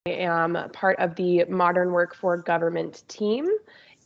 am part of the Modern Work for Government team.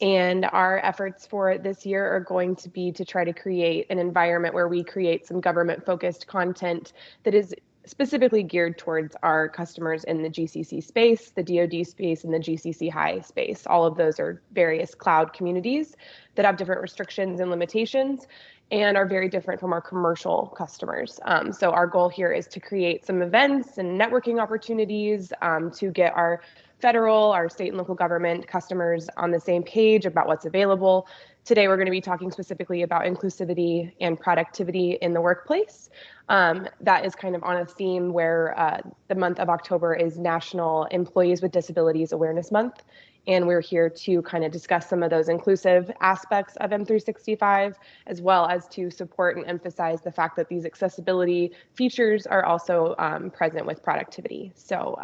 And our efforts for this year are going to be to try to create an environment where we create some government-focused content that is specifically geared towards our customers in the GCC space, the DoD space, and the GCC High space. All of those are various cloud communities that have different restrictions and limitations and are very different from our commercial customers. So our goal here is to create some events and networking opportunities to get our federal, our state and local government customers on the same page about what's available. Today, we're going to be talking specifically about inclusivity and productivity in the workplace. That is kind of on a theme where the month of October is National Employees with Disabilities Awareness Month. And we're here to kind of discuss some of those inclusive aspects of M365, as well as to support and emphasize the fact that these accessibility features are also present with productivity. So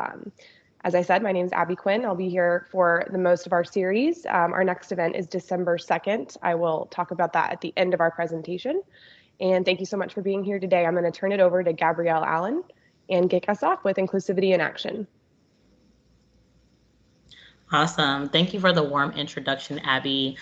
as I said, my name is Abby Quinn. I'll be here for the most of our series. Our next event is December 2nd. I will talk about that at the end of our presentation. And thank you so much for being here today. I'm going to turn it over to Gabrielle Allen and kick us off with Inclusivity in Action. Awesome. Thank you for the warm introduction, Abby.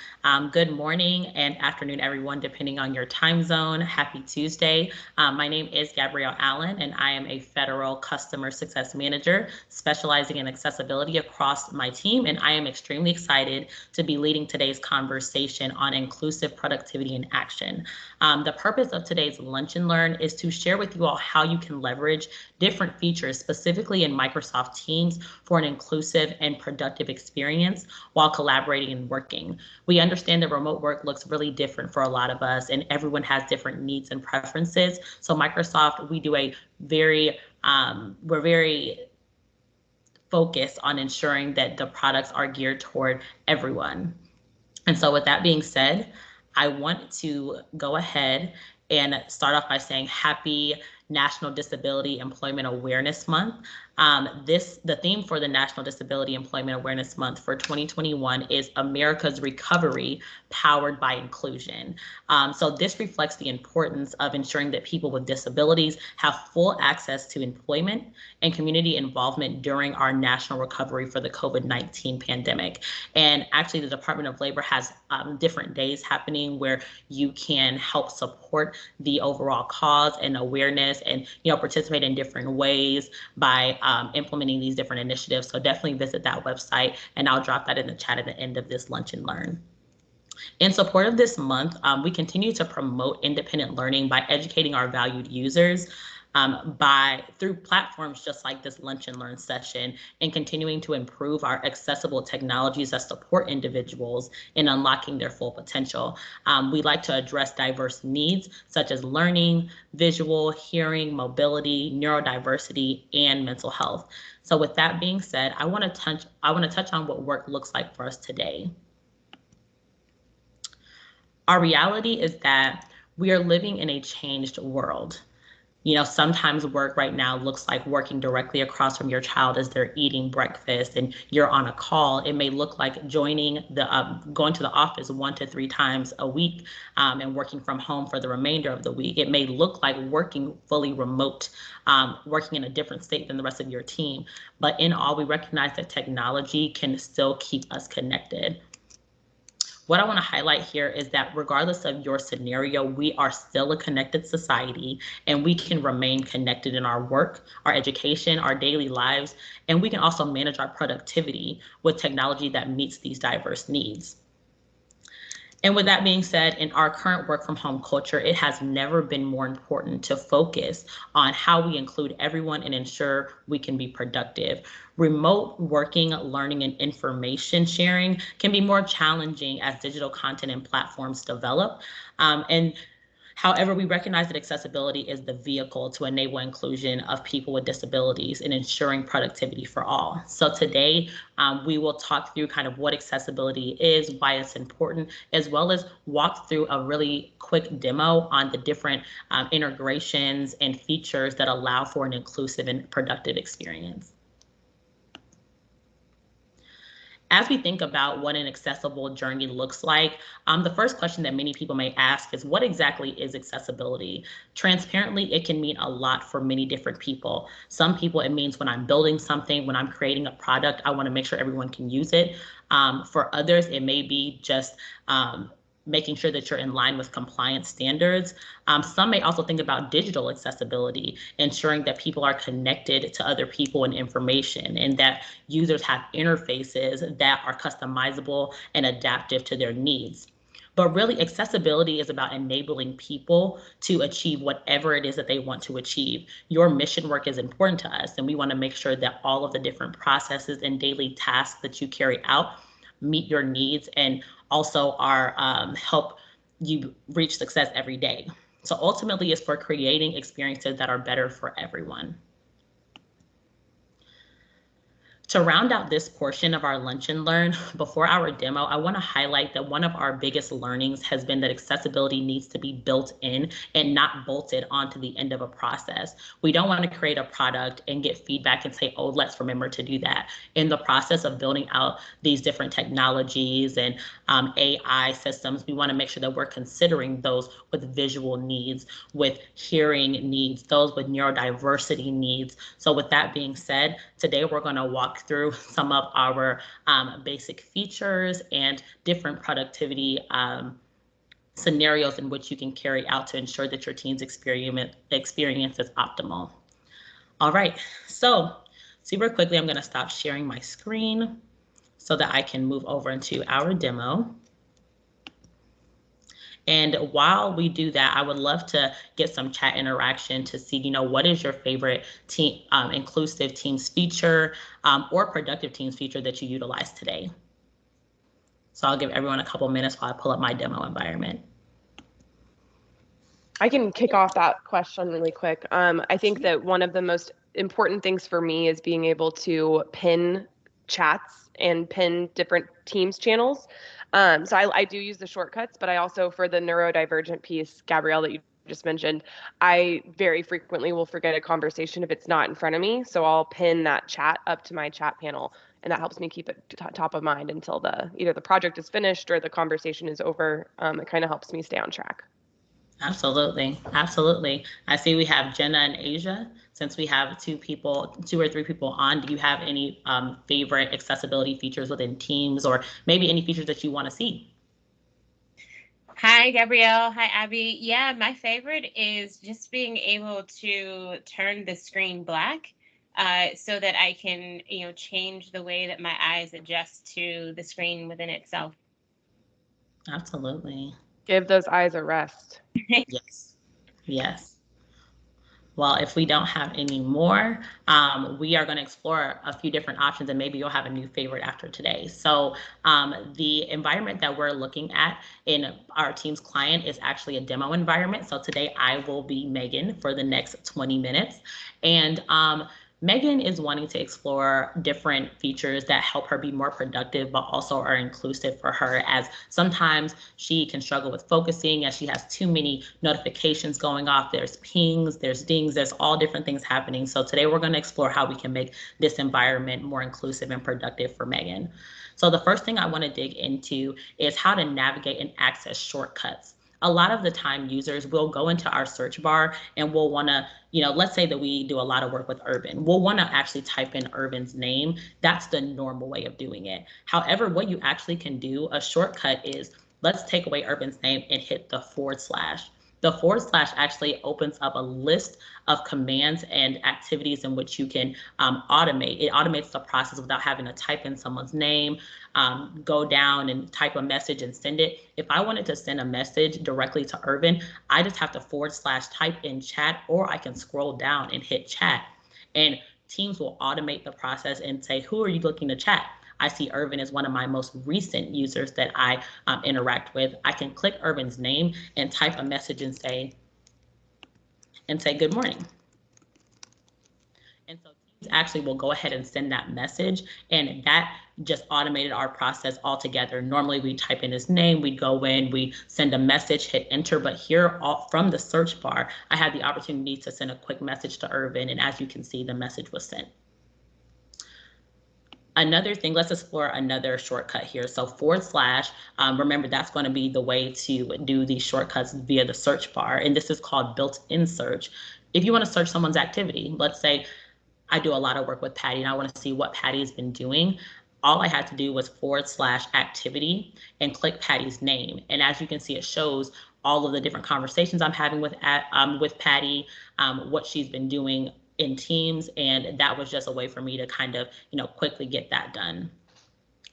Good morning and afternoon, everyone, depending on your time zone. Happy Tuesday. My name is Gabrielle Allen, and I am a Federal Customer Success Manager specializing in accessibility across my team. And I am extremely excited to be leading today's conversation on inclusive productivity in action. The purpose of today's Lunch and Learn is to share with you all how you can leverage different features, specifically in Microsoft Teams, for an inclusive and productive experience while collaborating and working. We understand that remote work looks really different for a lot of us, and everyone has different needs and preferences. So Microsoft, we do a very, we're very focused on ensuring that the products are geared toward everyone. And so with that being said, I want to go ahead and start off by saying happy National Disability Employment Awareness Month. The theme for the National Disability Employment Awareness Month for 2021 is America's Recovery Powered by Inclusion. So this reflects the importance of ensuring that people with disabilities have full access to employment and community involvement during our national recovery for the COVID-19 pandemic. And actually, the Department of Labor has different days happening where you can help support the overall cause and awareness and participate in different ways by implementing these different initiatives. So definitely visit that website, and I'll drop that in the chat at the end of this Lunch and Learn. In support of this month, we continue to promote independent learning by educating our valued users through platforms just like this Lunch and Learn session, and continuing to improve our accessible technologies that support individuals in unlocking their full potential. We like to address diverse needs such as learning, visual, hearing, mobility, neurodiversity, and mental health. So with that being said, I want to touch on what work looks like for us today. Our reality is that we are living in a changed world. Sometimes work right now looks like working directly across from your child as they're eating breakfast and you're on a call. It may look like going to the office 1 to 3 times a week and working from home for the remainder of the week. It may look like working fully remote, working in a different state than the rest of your team. But in all, we recognize that technology can still keep us connected. What I want to highlight here is that regardless of your scenario, we are still a connected society, and we can remain connected in our work, our education, our daily lives, and we can also manage our productivity with technology that meets these diverse needs. And with that being said, in our current work from home culture, it has never been more important to focus on how we include everyone and ensure we can be productive. Remote working, learning, and information sharing can be more challenging as digital content and platforms develop. However, we recognize that accessibility is the vehicle to enable inclusion of people with disabilities and ensuring productivity for all. So today, we will talk through kind of what accessibility is, why it's important, as well as walk through a really quick demo on the different integrations and features that allow for an inclusive and productive experience. as we think about what an accessible journey looks like, the first question that many people may ask is, what exactly is accessibility? Transparently, it can mean a lot for many different people. Some people, it means when I'm building something, when I'm creating a product, I want to make sure everyone can use it. For others, it may be just making sure that you're in line with compliance standards. Some may also think about digital accessibility, ensuring that people are connected to other people and information, and that users have interfaces that are customizable and adaptive to their needs. But really, accessibility is about enabling people to achieve whatever it is that they want to achieve. Your mission work is important to us, and we want to make sure that all of the different processes and daily tasks that you carry out meet your needs and also are help you reach success every day. So ultimately, it's for creating experiences that are better for everyone. To round out this portion of our Lunch and Learn, before our demo, I want to highlight that one of our biggest learnings has been that accessibility needs to be built in and not bolted onto the end of a process. We don't want to create a product and get feedback and say, oh, let's remember to do that. In the process of building out these different technologies and AI systems, we want to make sure that we're considering those with visual needs, with hearing needs, those with neurodiversity needs. So with that being said, today we're going to walk through some of our basic features and different productivity scenarios in which you can carry out to ensure that your team's experience is optimal. All right, so super quickly, I'm going to stop sharing my screen so that I can move over into our demo. And while we do that, I would love to get some chat interaction to see, what is your favorite team, inclusive teams feature or productive teams feature that you utilize today. So I'll give everyone a couple minutes while I pull up my demo environment. I can kick off that question really quick. I think that one of the most important things for me is being able to pin chats and pin different Teams channels. So I do use the shortcuts, but I also, for the neurodivergent piece, Gabrielle, that you just mentioned, I very frequently will forget a conversation if it's not in front of me. So I'll pin that chat up to my chat panel, and that helps me keep it top of mind until either the project is finished or the conversation is over. It kind of helps me stay on track. Absolutely. Absolutely. I see we have Jenna and Asia. Since we have two or three people on, do you have any favorite accessibility features within Teams, or maybe any features that you want to see? Hi, Gabrielle. Hi, Abby. Yeah, my favorite is just being able to turn the screen black so that I can, change the way that my eyes adjust to the screen within itself. Absolutely. Give those eyes a rest. Yes. Yes. Well, if we don't have any more, we are going to explore a few different options, and maybe you'll have a new favorite after today. So the environment that we're looking at in our Teams client is actually a demo environment. So today I will be Megan for the next 20 minutes. And Megan is wanting to explore different features that help her be more productive, but also are inclusive for her, as sometimes she can struggle with focusing as she has too many notifications going off. There's pings, there's dings, there's all different things happening. So today we're going to explore how we can make this environment more inclusive and productive for Megan. So the first thing I want to dig into is how to navigate and access shortcuts. A lot of the time, users will go into our search bar and we'll want to, let's say that we do a lot of work with Urban. We'll want to actually type in Urban's name. That's the normal way of doing it. However, what you actually can do, a shortcut is, let's take away Urban's name and hit the /. The / actually opens up a list of commands and activities in which you can automate. It automates the process without having to type in someone's name, go down and type a message and send it. If I wanted to send a message directly to Urban, I just have to / type in chat, or I can scroll down and hit chat. And Teams will automate the process and say, who are you looking to chat? I see Irvin as one of my most recent users that I interact with. I can click Irvin's name and type a message and say good morning. And so Teams actually will go ahead and send that message, and that just automated our process altogether. Normally we type in his name, we go in, we send a message, hit enter, but here from the search bar, I had the opportunity to send a quick message to Irvin, and as you can see, the message was sent. Another thing, let's explore another shortcut here. So /, remember that's going to be the way to do these shortcuts via the search bar. And this is called built-in search. If you want to search someone's activity, let's say I do a lot of work with Patty and I want to see what Patty's been doing. All I had to do was /activity and click Patty's name. And as you can see, it shows all of the different conversations I'm having with Patty, what she's been doing in Teams, and that was just a way for me to kind of, quickly get that done.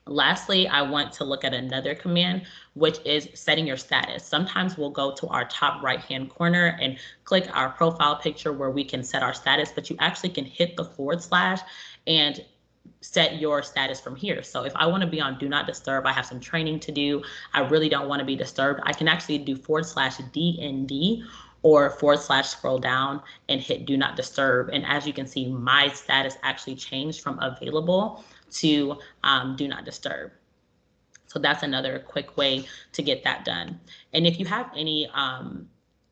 Lastly, I want to look at another command, which is setting your status. Sometimes we'll go to our top right-hand corner and click our profile picture where we can set our status, but you actually can hit the / and set your status from here. So if I want to be on do not disturb, I have some training to do, I really don't want to be disturbed, I can actually do /DND or / scroll down and hit do not disturb. And as you can see, my status actually changed from available to do not disturb. So that's another quick way to get that done. And if you have any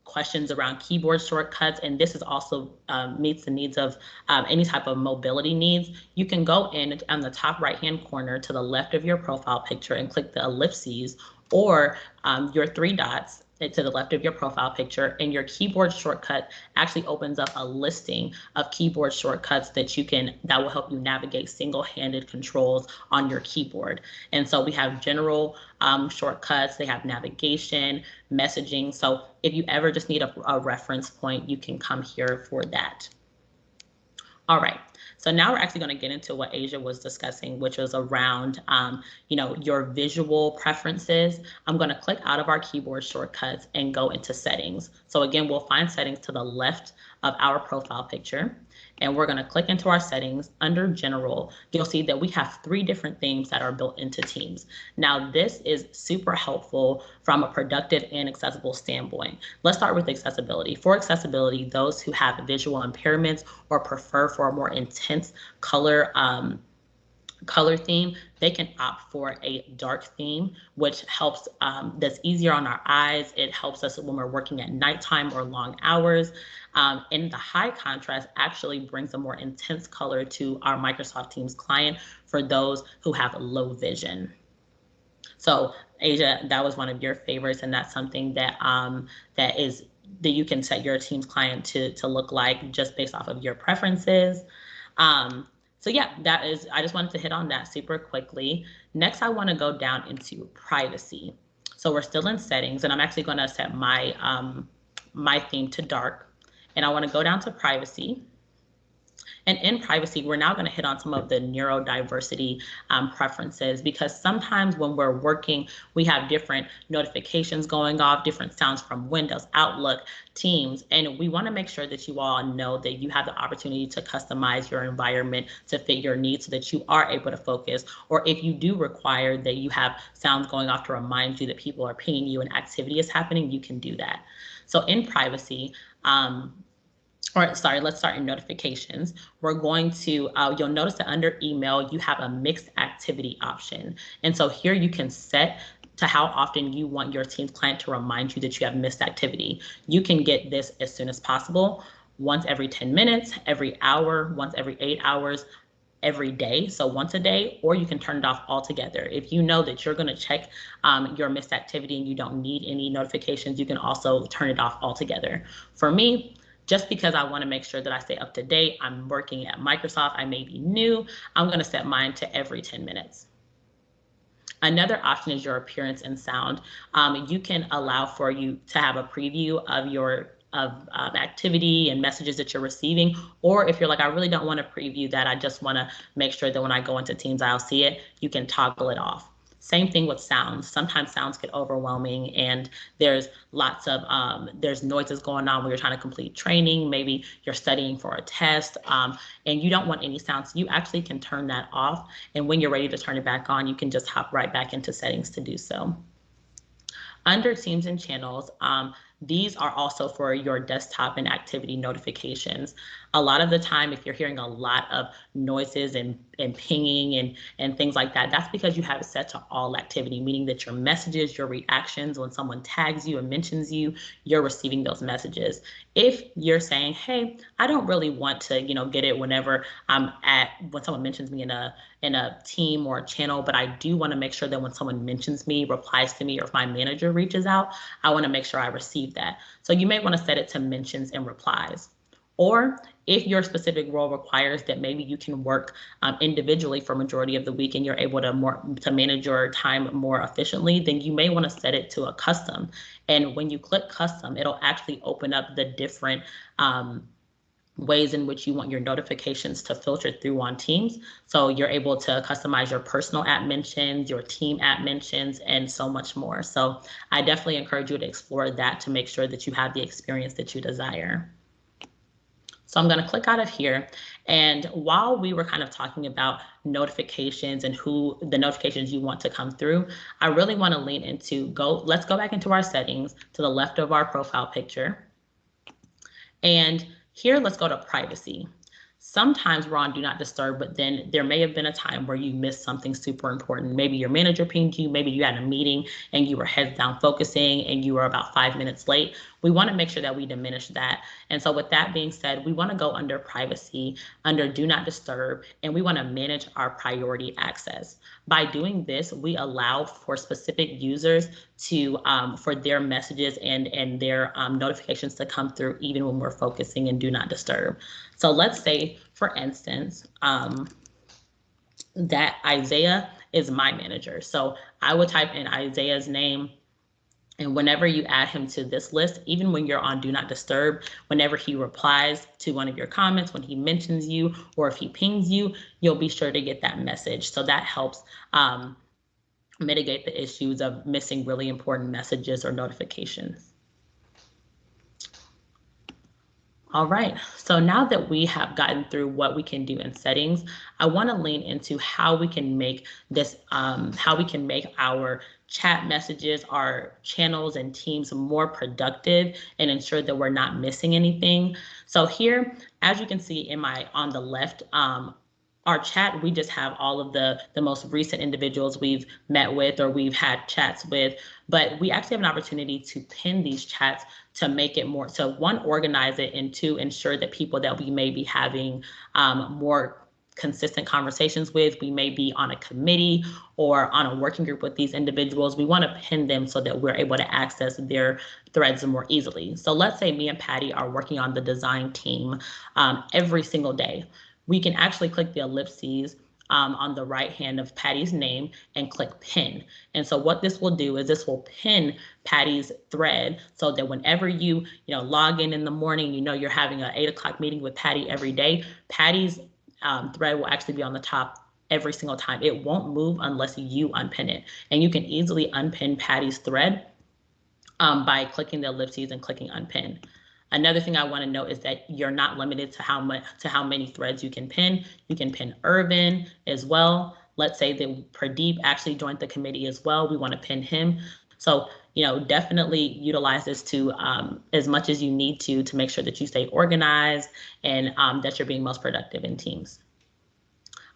questions around keyboard shortcuts, and this is also meets the needs of any type of mobility needs, you can go in on the top right-hand corner to the left of your profile picture and click the ellipses or your 3 dots to the left of your profile picture, and your keyboard shortcut actually opens up a listing of keyboard shortcuts that will help you navigate single-handed controls on your keyboard. And so we have general shortcuts, they have navigation, messaging. So if you ever just need a reference point, you can come here for that. All right, so now we're actually going to get into what Asia was discussing, which was around, your visual preferences. I'm going to click out of our keyboard shortcuts and go into settings. So again, we'll find settings to the left of our profile picture, and we're going to click into our settings. Under general, you'll see that we have 3 different themes that are built into Teams. Now, this is super helpful from a productive and accessible standpoint. Let's start with accessibility. For accessibility, those who have visual impairments or prefer for a more intense color theme, they can opt for a dark theme, which helps, that's easier on our eyes. It helps us when we're working at nighttime or long hours. And the high contrast actually brings a more intense color to our Microsoft Teams client for those who have low vision. So Asia, that was one of your favorites, and that's something that that you can set your Teams client to look like just based off of your preferences. So yeah, I just wanted to hit on that super quickly. Next, I want to go down into privacy. So we're still in settings, and I'm actually going to set my my theme to dark, and I want to go down to privacy. And in privacy, we're now going to hit on some of the neurodiversity preferences, because sometimes when we're working, we have different notifications going off, different sounds from Windows, Outlook, Teams, and we want to make sure that you all know that you have the opportunity to customize your environment to fit your needs so that you are able to focus. Or if you do require that you have sounds going off to remind you that people are pinging you and activity is happening, you can do that. So in privacy, let's start in notifications. We're going to, you'll notice that under email, you have a mixed activity option. And so here you can set to how often you want your Teams client to remind you that you have missed activity. You can get this as soon as possible, once every 10 minutes, every hour, once every 8 hours, every day, so once a day, or you can turn it off altogether. If you know that you're going to check your missed activity and you don't need any notifications, you can also turn it off altogether. For me, just because I want to make sure that I stay up to date, I'm working at Microsoft, I may be new, I'm going to set mine to every 10 minutes. Another option is your appearance and sound. You can allow for you to have a preview of your activity and messages that you're receiving, or if you're like, I really don't want to preview that, I just want to make sure that when I go into Teams, I'll see it, you can toggle it off. Same thing with sounds. Sometimes sounds get overwhelming and there's lots of, there's noises going on when you're trying to complete training. Maybe you're studying for a test and you don't want any sounds. You actually can turn that off. And when you're ready to turn it back on, you can just hop right back into settings to do so. Under Teams and channels, these are also for your desktop and activity notifications. A lot of the time, if you're hearing a lot of noises and pinging and things like that, that's because you have it set to all activity, meaning that your messages, your reactions, when someone tags you and mentions you, you're receiving those messages. If you're saying, hey, I don't really want to, get it whenever when someone mentions me in a team or a channel, but I do want to make sure that when someone mentions me, replies to me, or if my manager reaches out, I want to make sure I receive that. So you may want to set it to mentions and replies. Or if your specific role requires that maybe you can work individually for majority of the week and you're able to manage your time more efficiently, then you may want to set it to a custom. And when you click custom, it'll actually open up the different ways in which you want your notifications to filter through on Teams. So you're able to customize your personal app mentions, your team app mentions, and so much more. So I definitely encourage you to explore that to make sure that you have the experience that you desire. So I'm going to click out of here. And while we were kind of talking about notifications and who the notifications you want to come through, I really want to lean into let's go back into our settings to the left of our profile picture. And here, let's go to privacy. Sometimes we're on do not disturb, but then there may have been a time where you missed something super important. Maybe your manager pinged you, maybe you had a meeting and you were heads down focusing and you were about 5 minutes late. We want to make sure that we diminish that. And so with that being said, we want to go under privacy, under do not disturb, and we want to manage our priority access. By doing this, we allow for specific users to for their messages and their notifications to come through even when we're focusing and do not disturb. So let's say, for instance, that Isaiah is my manager. So I would type in Isaiah's name. And whenever you add him to this list, even when you're on Do Not Disturb, whenever he replies to one of your comments, when he mentions you, or if he pings you, you'll be sure to get that message. So that helps mitigate the issues of missing really important messages or notifications. All right, so now that we have gotten through what we can do in settings, I want to lean into how we can make this, how we can make our chat messages, our channels and teams more productive and ensure that we're not missing anything. So here, as you can see on the left, our chat, we just have all of the most recent individuals we've met with or we've had chats with, but we actually have an opportunity to pin these chats to make it more, so one, organize it, and two, ensure that people that we may be having more consistent conversations with, we may be on a committee or on a working group with these individuals, we want to pin them so that we're able to access their threads more easily. So let's say me and Patty are working on the design team every single day. We can actually click the ellipses on the right hand of Patty's name and click pin. And so what this will do is this will pin Patty's thread so that whenever you log in the morning, you're having an 8 o'clock meeting with Patty every day, Patty's thread will actually be on the top every single time. It won't move unless you unpin it. And you can easily unpin Patty's thread by clicking the ellipses and clicking unpin. Another thing I want to note is that you're not limited to how many threads you can pin. You can pin Irvin as well. Let's say that Pradeep actually joined the committee as well. We want to pin him. So, definitely utilize this to as much as you need to make sure that you stay organized and that you're being most productive in teams.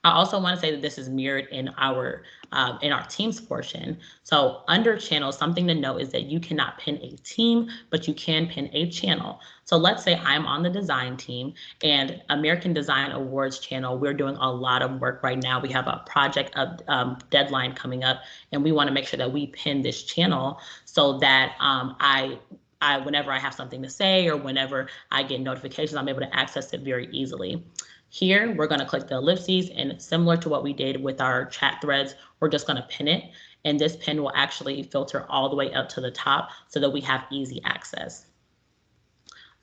I also want to say that this is mirrored in our teams portion. So under channels, something to note is that you cannot pin a team, but you can pin a channel. So let's say I'm on the design team and American Design Awards channel, we're doing a lot of work right now. We have a project deadline coming up, and we want to make sure that we pin this channel so that whenever I have something to say or whenever I get notifications, I'm able to access it very easily. Here, we're going to click the ellipses, and similar to what we did with our chat threads, we're just going to pin it. And this pin will actually filter all the way up to the top so that we have easy access.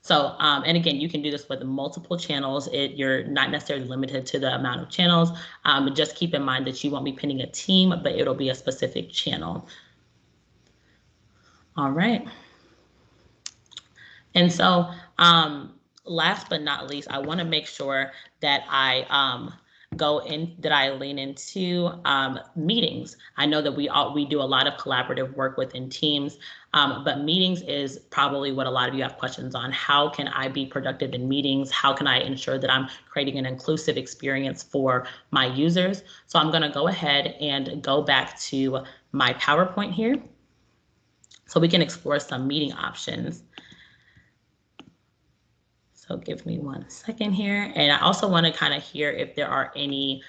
So, and again, you can do this with multiple channels. You're not necessarily limited to the amount of channels. Just keep in mind that you won't be pinning a team, but it'll be a specific channel. All right. And so, last but not least, I want to make sure that I did I lean into meetings? I know that we do a lot of collaborative work within teams, but meetings is probably what a lot of you have questions on. How can I be productive in meetings? How can I ensure that I'm creating an inclusive experience for my users? So I'm going to go ahead and go back to my PowerPoint here so we can explore some meeting options. So give me 1 second here. And I also want to kind of hear if there are any,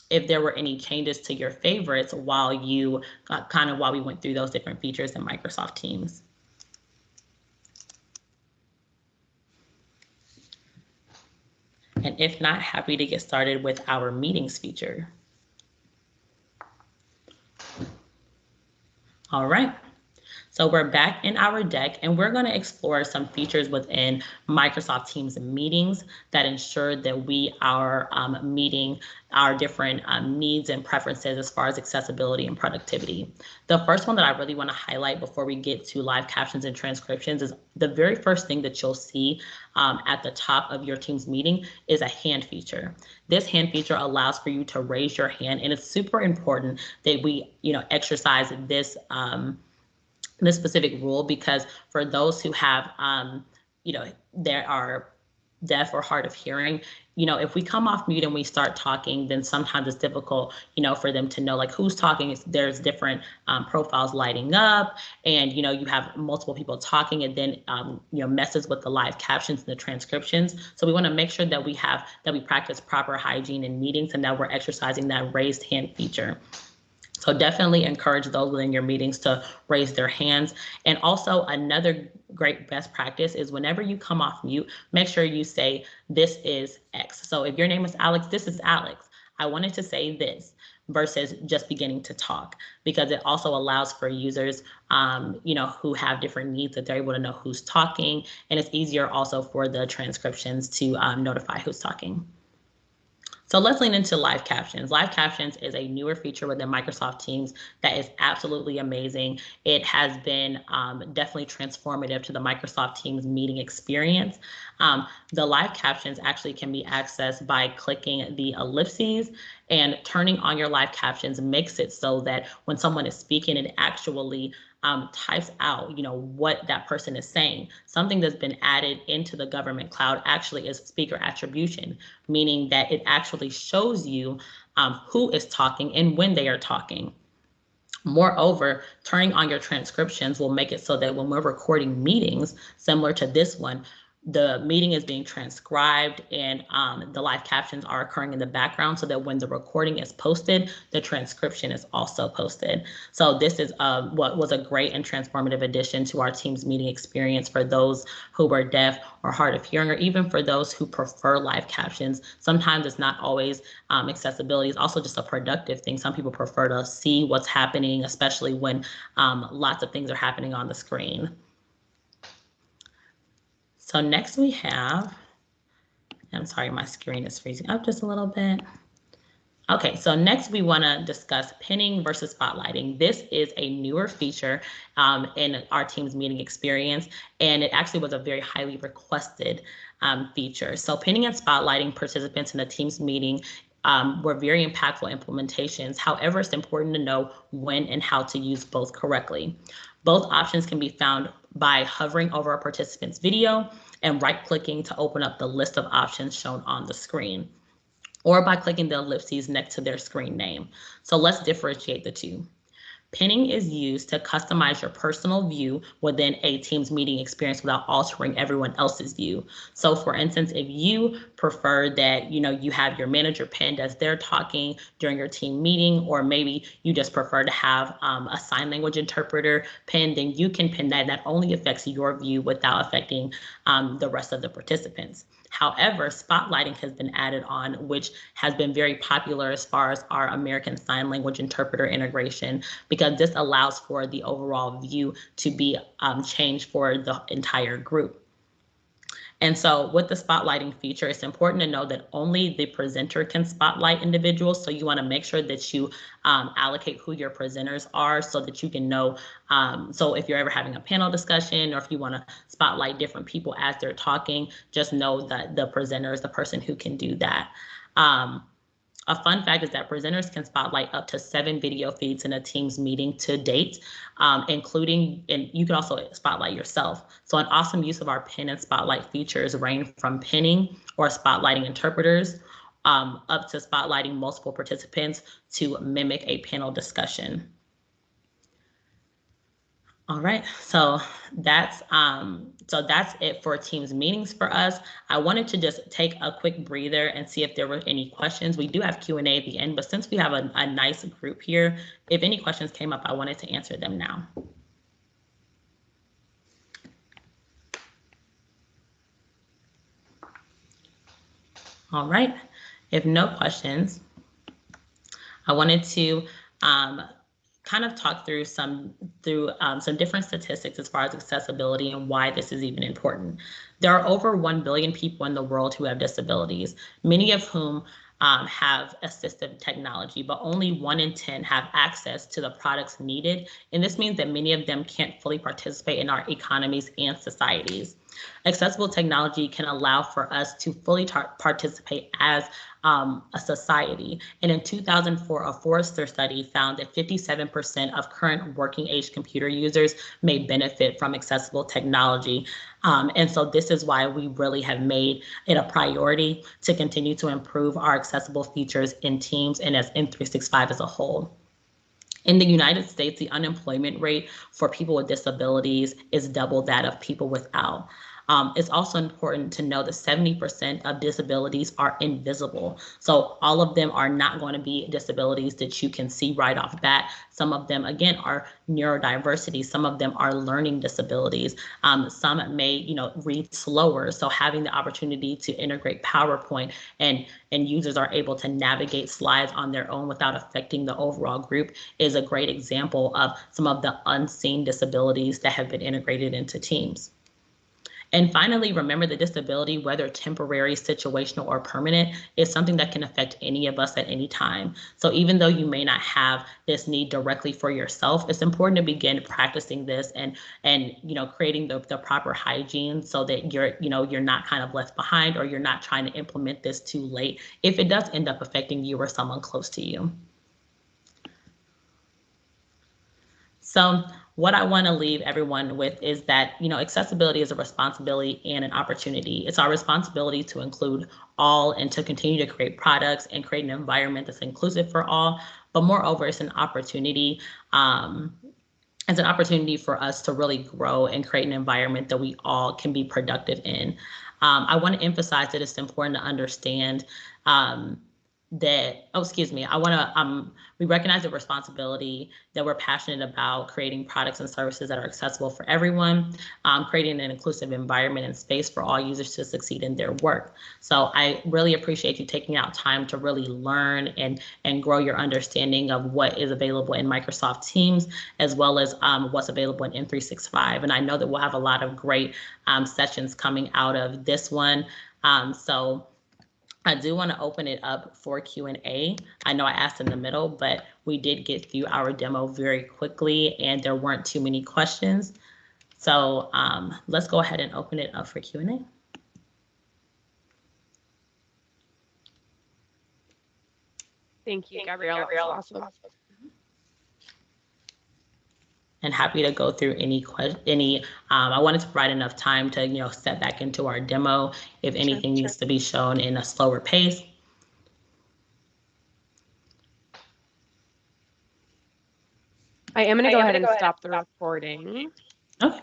if there were any changes to your favorites while while we went through those different features in Microsoft Teams. And if not, happy to get started with our meetings feature. All right. So we're back in our deck and we're going to explore some features within Microsoft Teams meetings that ensure that we are meeting our different needs and preferences as far as accessibility and productivity. The first one that I really want to highlight before we get to live captions and transcriptions is the very first thing that you'll see at the top of your Teams meeting is a hand feature. This hand feature allows for you to raise your hand, and it's super important that we, exercise this this specific rule, because for those who have, there are deaf or hard of hearing, if we come off mute and we start talking, then sometimes it's difficult, for them to know like who's talking. There's different profiles lighting up, and you have multiple people talking, and then messes with the live captions and the transcriptions. So we want to make sure that we practice proper hygiene in meetings and that we're exercising that raised hand feature. So definitely encourage those within your meetings to raise their hands. And also another great best practice is whenever you come off mute, make sure you say, "This is X." So if your name is Alex, this is Alex. I wanted to say this, versus just beginning to talk, because it also allows for users, who have different needs, that they're able to know who's talking. And it's easier also for the transcriptions to notify who's talking. So let's lean into live captions. Live captions is a newer feature within Microsoft Teams that is absolutely amazing. It has been definitely transformative to the Microsoft Teams meeting experience. The live captions actually can be accessed by clicking the ellipses, and turning on your live captions makes it so that when someone is speaking, it actually types out, what that person is saying. Something that's been added into the government cloud actually is speaker attribution, meaning that it actually shows you who is talking and when they are talking. Moreover, turning on your transcriptions will make it so that when we're recording meetings similar to this one, the meeting is being transcribed, and the live captions are occurring in the background, so that when the recording is posted, the transcription is also posted. So this is what was a great and transformative addition to our Teams meeting experience for those who were deaf or hard of hearing, or even for those who prefer live captions. Sometimes it's not always accessibility. It's also just a productive thing. Some people prefer to see what's happening, especially when lots of things are happening on the screen. So next we have, I'm sorry, my screen is freezing up just a little bit. Okay, so next we want to discuss pinning versus spotlighting. This is a newer feature in our Teams meeting experience, and it actually was a very highly requested feature. So pinning and spotlighting participants in a Teams meeting were very impactful implementations. However, it's important to know when and how to use both correctly. Both options can be found by hovering over a participant's video and right-clicking to open up the list of options shown on the screen, or by clicking the ellipses next to their screen name. So let's differentiate the two. Pinning is used to customize your personal view within a Teams meeting experience without altering everyone else's view. So for instance, if you prefer that, you have your manager pinned as they're talking during your team meeting, or maybe you just prefer to have a sign language interpreter pinned, then you can pin that. That only affects your view without affecting the rest of the participants. However, spotlighting has been added on, which has been very popular as far as our American Sign Language interpreter integration, because this allows for the overall view to be changed for the entire group. And so with the spotlighting feature, it's important to know that only the presenter can spotlight individuals. So you want to make sure that you allocate who your presenters are so that you can know. So if you're ever having a panel discussion or if you want to spotlight different people as they're talking, just know that the presenter is the person who can do that. A fun fact is that presenters can spotlight up to 7 video feeds in a Teams meeting to date, including, and you can also spotlight yourself. So an awesome use of our pin and spotlight features range from pinning or spotlighting interpreters up to spotlighting multiple participants to mimic a panel discussion. All right, so that's it for Teams meetings for us. I wanted to just take a quick breather and see if there were any questions. We do have Q&A at the end, but since we have a nice group here, if any questions came up, I wanted to answer them now. All right, if no questions, I wanted to kind of talk through some different statistics as far as accessibility and why this is even important. There are over 1 billion people in the world who have disabilities, many of whom have assistive technology, but only 1 in 10 have access to the products needed. And this means that many of them can't fully participate in our economies and societies. Accessible technology can allow for us to fully participate as a society. And in 2004, a Forrester study found that 57% of current working age computer users may benefit from accessible technology. And so this is why we really have made it a priority to continue to improve our accessible features in Teams and as M365 as a whole. In the United States, the unemployment rate for people with disabilities is double that of people without. It's also important to know that 70% of disabilities are invisible. So all of them are not going to be disabilities that you can see right off bat. Some of them, again, are neurodiversity. Some of them are learning disabilities. Some may, read slower. So having the opportunity to integrate PowerPoint and users are able to navigate slides on their own without affecting the overall group is a great example of some of the unseen disabilities that have been integrated into Teams. And finally, remember that disability, whether temporary, situational, or permanent, is something that can affect any of us at any time. So even though you may not have this need directly for yourself, it's important to begin practicing this and creating the proper hygiene so that you're not kind of left behind, or you're not trying to implement this too late if it does end up affecting you or someone close to you. So what I want to leave everyone with is that, accessibility is a responsibility and an opportunity. It's our responsibility to include all and to continue to create products and create an environment that's inclusive for all. But moreover, it's an opportunity. It's an opportunity for us to really grow and create an environment that we all can be productive in. I want to emphasize that it's important to understand we recognize the responsibility that we're passionate about creating products and services that are accessible for everyone, creating an inclusive environment and space for all users to succeed in their work. So I really appreciate you taking out time to really learn and grow your understanding of what is available in Microsoft Teams, as well as what's available in M365. And I know that we'll have a lot of great sessions coming out of this one. So I do want to open it up for Q&A. I know I asked in the middle, but we did get through our demo very quickly and there weren't too many questions. So let's go ahead and open it up for Q&A. Thank you, Gabrielle. Awesome. And happy to go through any I wanted to provide enough time to step back into our demo if anything needs to be shown in a slower pace. I am going to go ahead and stop the recording. Okay.